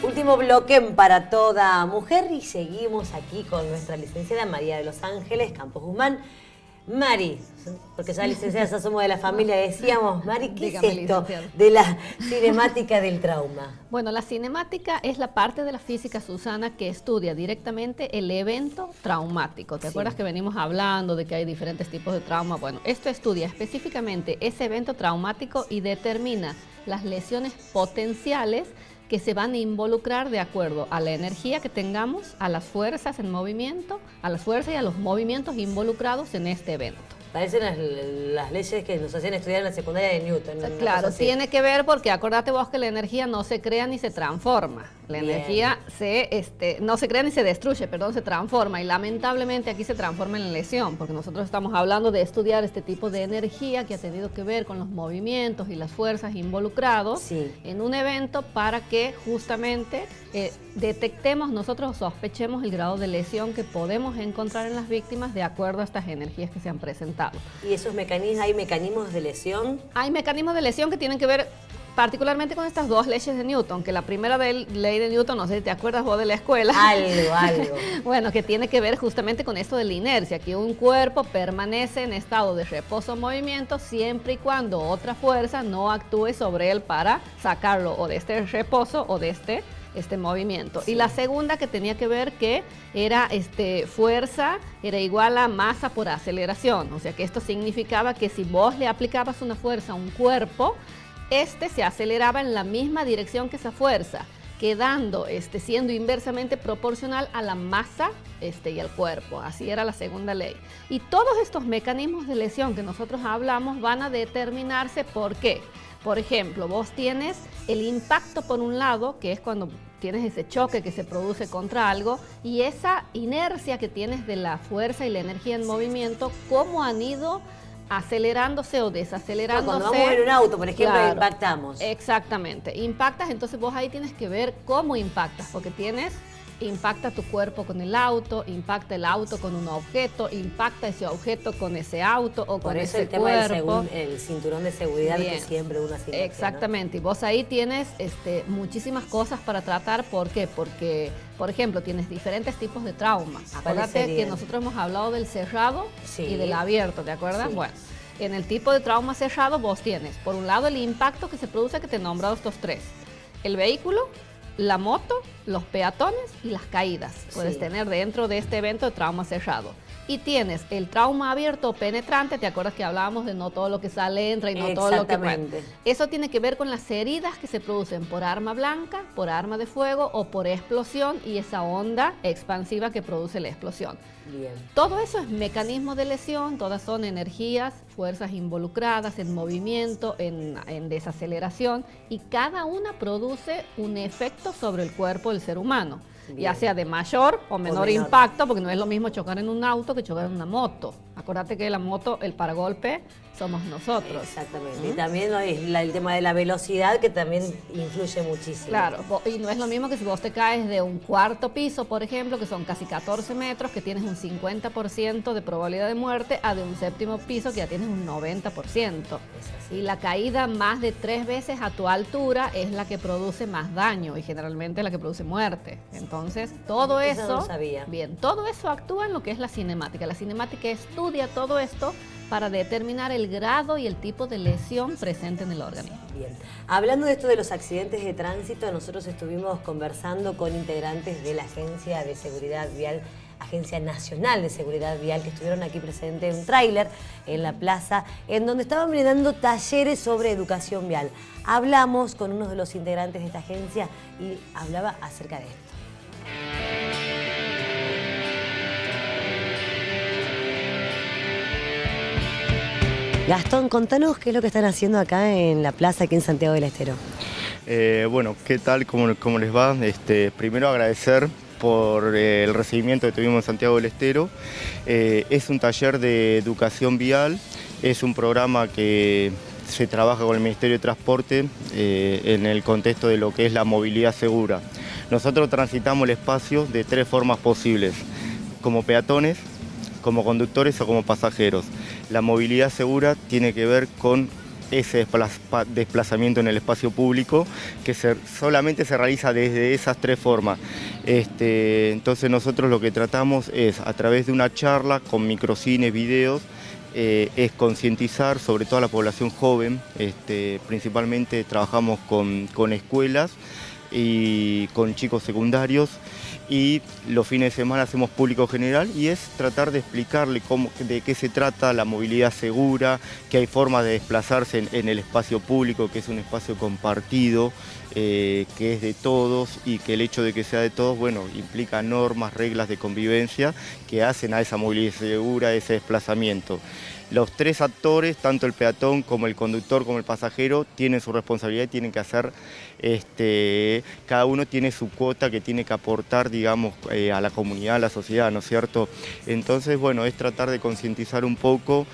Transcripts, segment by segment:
Último bloque para toda mujer y seguimos aquí con nuestra licenciada María de los Ángeles Campos Guzmán. Mari, porque ya licenciada, ya somos de la familia, decíamos, Mari, ¿qué Dígame, es esto licenciada. de la cinemática del trauma? Bueno, la cinemática es la parte de la física, Susana, que estudia directamente el evento traumático. ¿Te acuerdas que venimos hablando de que hay diferentes tipos de trauma? Bueno, esto estudia específicamente ese evento traumático y determina las lesiones potenciales que se van a involucrar de acuerdo a la energía que tengamos, a las fuerzas en movimiento, a las fuerzas y a los movimientos involucrados en este evento. Parecen las leyes que nos hacían estudiar en la secundaria de Newton. Claro, tiene que ver porque acordate vos que la energía no se crea ni se transforma. La energía no se crea ni se destruye, perdón, se transforma. Y lamentablemente aquí se transforma en lesión, porque nosotros estamos hablando de estudiar este tipo de energía que ha tenido que ver con los movimientos y las fuerzas involucrados en un evento para que justamente detectemos nosotros o sospechemos el grado de lesión que podemos encontrar en las víctimas de acuerdo a estas energías que se han presentado. ¿Y esos mecanismos, hay mecanismos de lesión? Hay mecanismos de lesión que tienen que ver particularmente con estas dos leyes de Newton, que la primera ley de Newton, no sé si te acuerdas vos de la escuela. Algo. Bueno, que tiene que ver justamente con esto de la inercia, que un cuerpo permanece en estado de reposo o movimiento siempre y cuando otra fuerza no actúe sobre él para sacarlo o de este reposo o de este movimiento. Y la segunda que tenía que ver que era fuerza era igual a masa por aceleración, o sea que esto significaba que si vos le aplicabas una fuerza a un cuerpo, se aceleraba en la misma dirección que esa fuerza, quedando siendo inversamente proporcional a la masa y al cuerpo. Así era la segunda ley. Y todos estos mecanismos de lesión que nosotros hablamos van a determinarse por qué. Por ejemplo, vos tienes el impacto por un lado, que es cuando tienes ese choque que se produce contra algo, y esa inercia que tienes de la fuerza y la energía en movimiento, cómo han ido acelerándose o desacelerándose. Cuando vamos en un auto, por ejemplo, impactamos. Exactamente. Impactas, entonces vos ahí tienes que ver cómo impactas, porque impacta tu cuerpo con el auto, impacta el auto con un objeto, impacta ese objeto con ese auto o con ese cuerpo. Por eso el tema del cinturón de seguridad que siempre uno hace. Exactamente, ¿no? Y vos ahí tienes muchísimas cosas para tratar. ¿Por qué? Porque, por ejemplo, tienes diferentes tipos de traumas. Acuérdate que nosotros hemos hablado del cerrado y del abierto, ¿te acuerdas? Sí. Bueno, en el tipo de trauma cerrado vos tienes, por un lado, el impacto que se produce, que te he nombrado estos tres. El vehículo, la moto, los peatones y las caídas. Puedes tener dentro de este evento de trauma cerrado. Y tienes el trauma abierto o penetrante, ¿te acuerdas que hablábamos de no todo lo que sale entra y no todo lo que... Bueno, eso tiene que ver con las heridas que se producen por arma blanca, por arma de fuego o por explosión y esa onda expansiva que produce la explosión. Bien. Todo eso es mecanismo de lesión, todas son energías, fuerzas involucradas en movimiento, en desaceleración, y cada una produce un efecto sobre el cuerpo del ser humano. Bien. Ya sea de mayor o menor impacto, porque no es lo mismo chocar en un auto que chocar en una moto. Acuérdate que la moto, el paragolpe, somos nosotros. Exactamente. Y también el tema de la velocidad, que también influye muchísimo. Claro, y no es lo mismo que si vos te caes de un cuarto piso, por ejemplo, que son casi 14 metros, que tienes un 50% de probabilidad de muerte, a de un séptimo piso, que ya tienes un 90%. Y la caída más de 3 veces a tu altura es la que produce más daño y generalmente la que produce muerte. Entonces, todo eso no sabía. Bien, todo eso actúa en lo que es la cinemática. La cinemática estudia todo esto para determinar el grado y el tipo de lesión presente en el organismo. Bien. Hablando de esto de los accidentes de tránsito, nosotros estuvimos conversando con integrantes de la Agencia de Seguridad Vial, Agencia Nacional de Seguridad Vial, que estuvieron aquí presentes en un tráiler en la plaza, en donde estaban brindando talleres sobre educación vial. Hablamos con uno de los integrantes de esta agencia y hablaba acerca de esto. Gastón, contanos qué es lo que están haciendo acá en la plaza, aquí en Santiago del Estero. Bueno, ¿qué tal? ¿Cómo les va? Primero agradecer por el recibimiento que tuvimos en Santiago del Estero. Es un taller de educación vial, es un programa que se trabaja con el Ministerio de Transporte en el contexto de lo que es la movilidad segura. Nosotros transitamos el espacio de 3 formas posibles, como peatones, como conductores o como pasajeros. La movilidad segura tiene que ver con ese desplazamiento en el espacio público, que solamente se realiza desde esas 3 formas. Entonces nosotros lo que tratamos es, a través de una charla con microcines, videos, es concientizar sobre todo a la población joven. Principalmente trabajamos con escuelas y con chicos secundarios, y los fines de semana hacemos público general, y es tratar de explicarle de qué se trata la movilidad segura, que hay formas de desplazarse en el espacio público, que es un espacio compartido, que es de todos, y que el hecho de que sea de todos, bueno, implica normas, reglas de convivencia que hacen a esa movilidad segura, ese desplazamiento. Los 3 actores, tanto el peatón como el conductor como el pasajero, tienen su responsabilidad y tienen que hacer, cada uno tiene su cuota que tiene que aportar, digamos, a la comunidad, a la sociedad, ¿no es cierto? Entonces, bueno, es tratar de concientizar un poco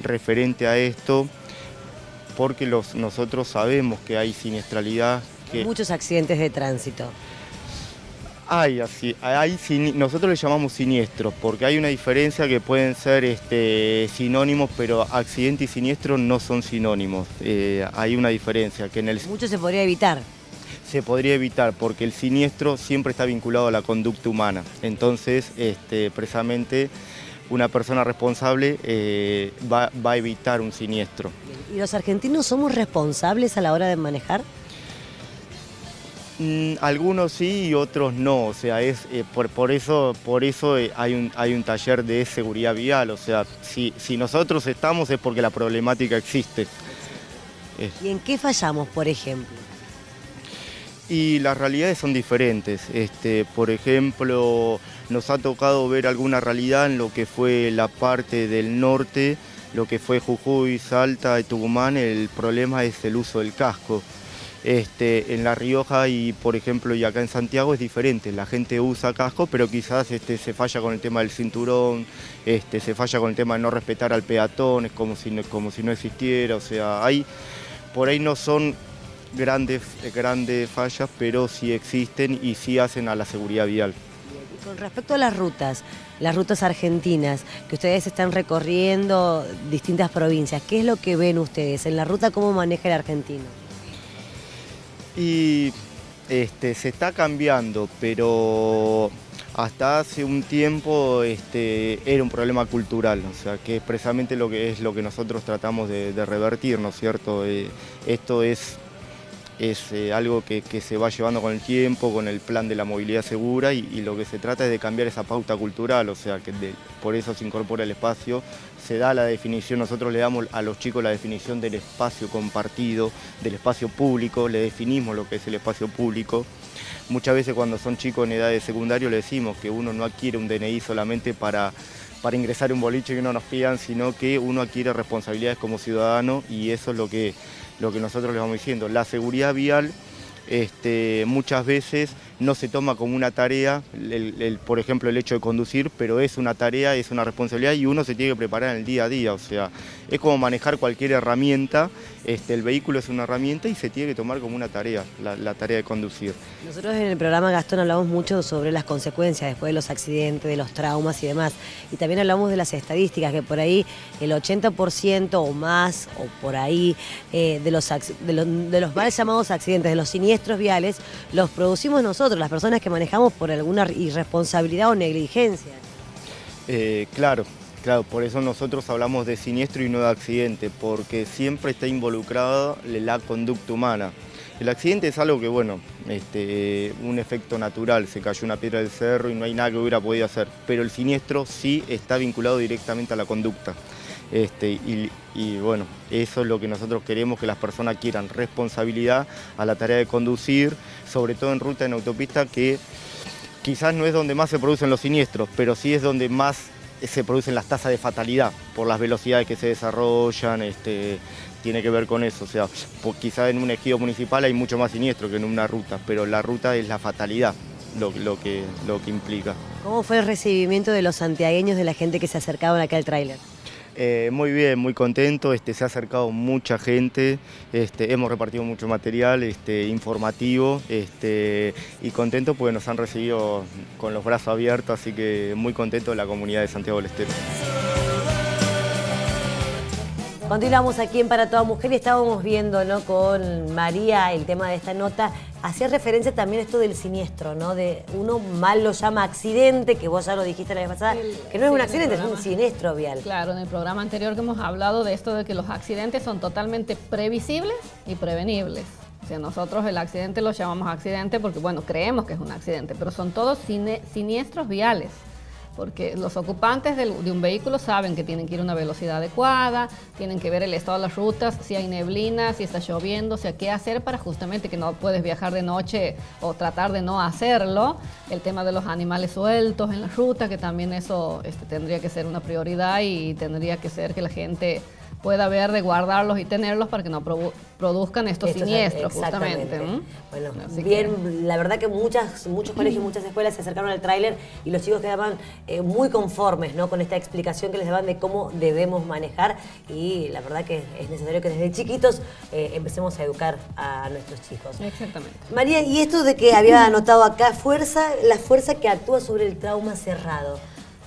referente a esto, porque nosotros sabemos que hay siniestralidad. Muchos accidentes de tránsito. Nosotros le llamamos siniestros, porque hay una diferencia que pueden ser sinónimos, pero accidente y siniestro no son sinónimos. Hay una diferencia que Mucho se podría evitar. Se podría evitar, porque el siniestro siempre está vinculado a la conducta humana. Entonces, precisamente, una persona responsable va a evitar un siniestro. ¿Y los argentinos somos responsables a la hora de manejar? Algunos sí y otros no, o sea, por eso hay un taller de seguridad vial, o sea, si nosotros estamos es porque la problemática existe. ¿Y en qué fallamos, por ejemplo? Y las realidades son diferentes. Por ejemplo, nos ha tocado ver alguna realidad en lo que fue la parte del norte, lo que fue Jujuy, Salta y Tucumán. El problema es el uso del casco. En La Rioja y, por ejemplo, y acá en Santiago es diferente. La gente usa casco, pero quizás se falla con el tema del cinturón, se falla con el tema de no respetar al peatón, es como si no existiera. O sea, por ahí no son grandes fallas, pero sí existen y sí hacen a la seguridad vial. Y con respecto a las rutas argentinas, que ustedes están recorriendo distintas provincias, ¿qué es lo que ven ustedes? En la ruta, ¿cómo maneja el argentino? Y se está cambiando, pero hasta hace un tiempo era un problema cultural, o sea, que es precisamente lo que nosotros tratamos de revertir, ¿no es cierto? Esto es algo que se va llevando con el tiempo, con el plan de la movilidad segura, y lo que se trata es de cambiar esa pauta cultural, o sea, que por eso se incorpora el espacio, se da la definición, nosotros le damos a los chicos la definición del espacio compartido, del espacio público, le definimos lo que es el espacio público. Muchas veces cuando son chicos en edad de secundario le decimos que uno no adquiere un DNI solamente para ingresar a un boliche que no nos pidan, sino que uno adquiere responsabilidades como ciudadano, y eso es lo que nosotros les vamos diciendo. La seguridad vial muchas veces no se toma como una tarea, por ejemplo, el hecho de conducir, pero es una tarea, es una responsabilidad, y uno se tiene que preparar en el día a día. O sea, es como manejar cualquier herramienta. El vehículo es una herramienta y se tiene que tomar como una tarea, la tarea de conducir. Nosotros en el programa, Gastón, hablamos mucho sobre las consecuencias después de los accidentes, de los traumas y demás. Y también hablamos de las estadísticas, que por ahí el 80% o más, o por ahí, de los mal llamados accidentes, de los siniestros viales, los producimos nosotros, las personas que manejamos por alguna irresponsabilidad o negligencia. Claro, por eso nosotros hablamos de siniestro y no de accidente, porque siempre está involucrada la conducta humana. El accidente es algo que, bueno, un efecto natural, se cayó una piedra del cerro y no hay nada que hubiera podido hacer, pero el siniestro sí está vinculado directamente a la conducta. Y bueno, eso es lo que nosotros queremos, que las personas quieran responsabilidad a la tarea de conducir, sobre todo en ruta, en autopista, que quizás no es donde más se producen los siniestros, pero sí es donde más se producen las tasas de fatalidad, por las velocidades que se desarrollan, tiene que ver con eso. O sea, quizás en un ejido municipal hay mucho más siniestro que en una ruta, pero la ruta es la fatalidad lo que implica. ¿Cómo fue el recibimiento de los santiagueños, de la gente que se acercaban acá al tráiler? Muy bien, muy contento, se ha acercado mucha gente, hemos repartido mucho material informativo, y contento porque nos han recibido con los brazos abiertos, así que muy contento de la comunidad de Santiago del Estero. Continuamos aquí en Para Toda Mujer y estábamos viendo, ¿no?, con María el tema de esta nota. Hacía referencia también a esto del siniestro, ¿no? De uno mal lo llama accidente, que vos ya lo dijiste la vez pasada, que no es un accidente, es un siniestro vial. Claro, en el programa anterior que hemos hablado de esto de que los accidentes son totalmente previsibles y prevenibles. O sea, nosotros el accidente lo llamamos accidente porque, bueno, creemos que es un accidente, pero son todos siniestros viales. Porque los ocupantes de un vehículo saben que tienen que ir a una velocidad adecuada, tienen que ver el estado de las rutas, si hay neblina, si está lloviendo, o sea, qué hacer para justamente que no puedes viajar de noche o tratar de no hacerlo. El tema de los animales sueltos en la ruta, que también eso tendría que ser una prioridad y tendría que ser que la gente pueda ver de guardarlos y tenerlos para que no produzcan estos siniestros, justamente. Bueno, bien, la verdad que muchos colegios, muchas escuelas se acercaron al tráiler y los chicos quedaban muy conformes, ¿no?, con esta explicación que les daban de cómo debemos manejar, y la verdad que es necesario que desde chiquitos empecemos a educar a nuestros chicos. Exactamente. María, y esto de que había anotado acá, la fuerza que actúa sobre el trauma cerrado.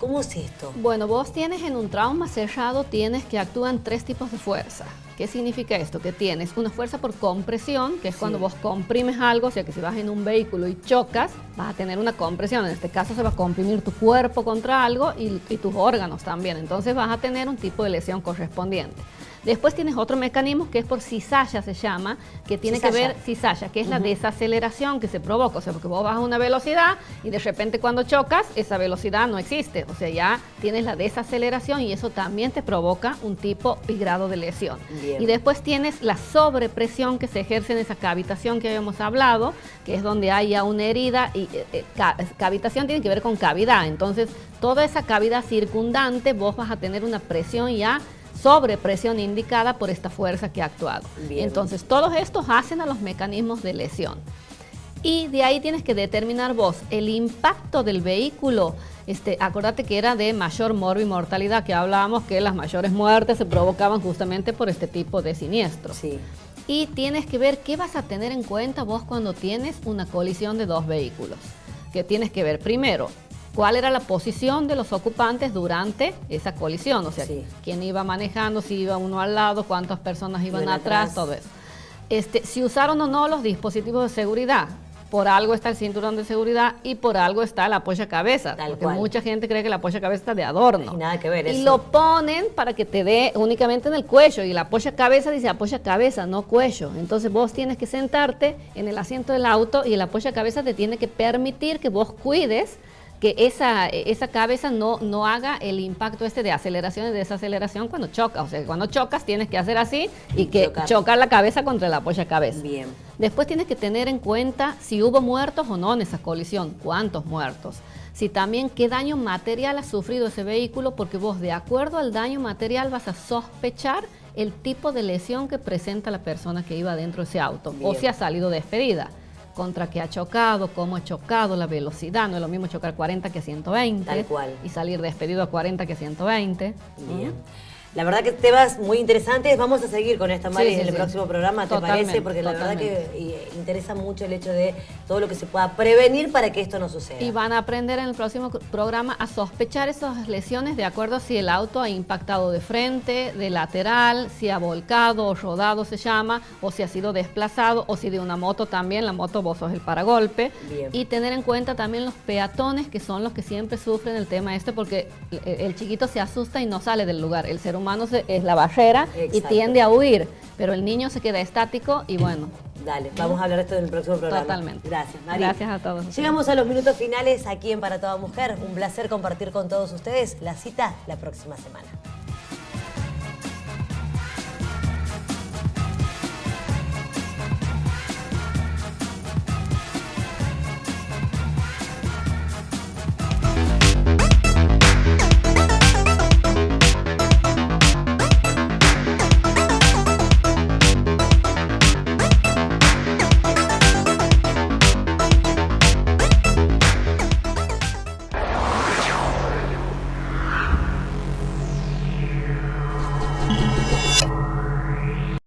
¿Cómo es esto? Bueno, vos tienes en un trauma cerrado, tienes que actúan 3 tipos de fuerza. ¿Qué significa esto? Que tienes una fuerza por compresión, que es cuando vos comprimes algo, o sea que si vas en un vehículo y chocas, vas a tener una compresión. En este caso se va a comprimir tu cuerpo contra algo y tus órganos también. Entonces vas a tener un tipo de lesión correspondiente. Después tienes otro mecanismo que es por cizalla, se llama, que tiene que ver, cizalla, que es la desaceleración que se provoca. O sea, porque vos vas a una velocidad y de repente cuando chocas, esa velocidad no existe. O sea, ya tienes la desaceleración y eso también te provoca un tipo y grado de lesión. Bien. Y después tienes la sobrepresión que se ejerce en esa cavitación que habíamos hablado, que es donde hay ya una herida. Y cavitación tiene que ver con cavidad. Entonces, toda esa cavidad circundante, vos vas a tener una presión ya sobrepresión indicada por esta fuerza que ha actuado. Bien. Entonces, todos estos hacen a los mecanismos de lesión. Y de ahí tienes que determinar vos el impacto del vehículo. Acordate que era de mayor mortalidad, que hablábamos que las mayores muertes se provocaban justamente por este tipo de siniestro. Sí. Y tienes que ver qué vas a tener en cuenta vos cuando tienes una colisión de 2 vehículos. Que tienes que ver primero cuál era la posición de los ocupantes durante esa colisión, o sea, quién iba manejando, si iba uno al lado, cuántas personas iban atrás, todo eso. Si usaron o no los dispositivos de seguridad. Por algo está el cinturón de seguridad y por algo está el apoyacabezas, porque mucha gente cree que el apoyacabezas está de adorno. No hay nada que ver eso. Y lo ponen para que te dé únicamente en el cuello, y el apoyacabezas dice apoyacabezas, no cuello. Entonces vos tienes que sentarte en el asiento del auto y el apoyacabezas te tiene que permitir que vos cuides que esa cabeza no haga el impacto de aceleración y desaceleración cuando choca. O sea, cuando chocas tienes que hacer así y que chocar la cabeza contra el apoyacabezas. Bien. Después tienes que tener en cuenta si hubo muertos o no en esa colisión, cuántos muertos. Si también qué daño material ha sufrido ese vehículo, porque vos de acuerdo al daño material vas a sospechar el tipo de lesión que presenta la persona que iba dentro de ese auto. Bien. O si ha salido despedida. Contra qué ha chocado, cómo ha chocado, la velocidad. No es lo mismo chocar 40 que 120. Tal cual. Y salir despedido a 40 que 120. Bien. La verdad que temas muy interesantes. Vamos a seguir con esto, Mari, en el próximo programa, ¿te parece? Porque la verdad que interesa mucho el hecho de todo lo que se pueda prevenir para que esto no suceda. Y van a aprender en el próximo programa a sospechar esas lesiones de acuerdo a si el auto ha impactado de frente, de lateral, si ha volcado o rodado se llama, o si ha sido desplazado, o si de una moto también, la moto vos sos el paragolpe. Bien. Y tener en cuenta también los peatones, que son los que siempre sufren el tema porque el chiquito se asusta y no sale del lugar. El ser humano es la barrera. Exacto. Y tiende a huir, pero el niño se queda estático y bueno. Dale, vamos a hablar de esto en el próximo programa. Totalmente. Gracias, María. Gracias a todos. Llegamos a los minutos finales aquí en Para Toda Mujer. Un placer compartir con todos ustedes. La cita la próxima semana.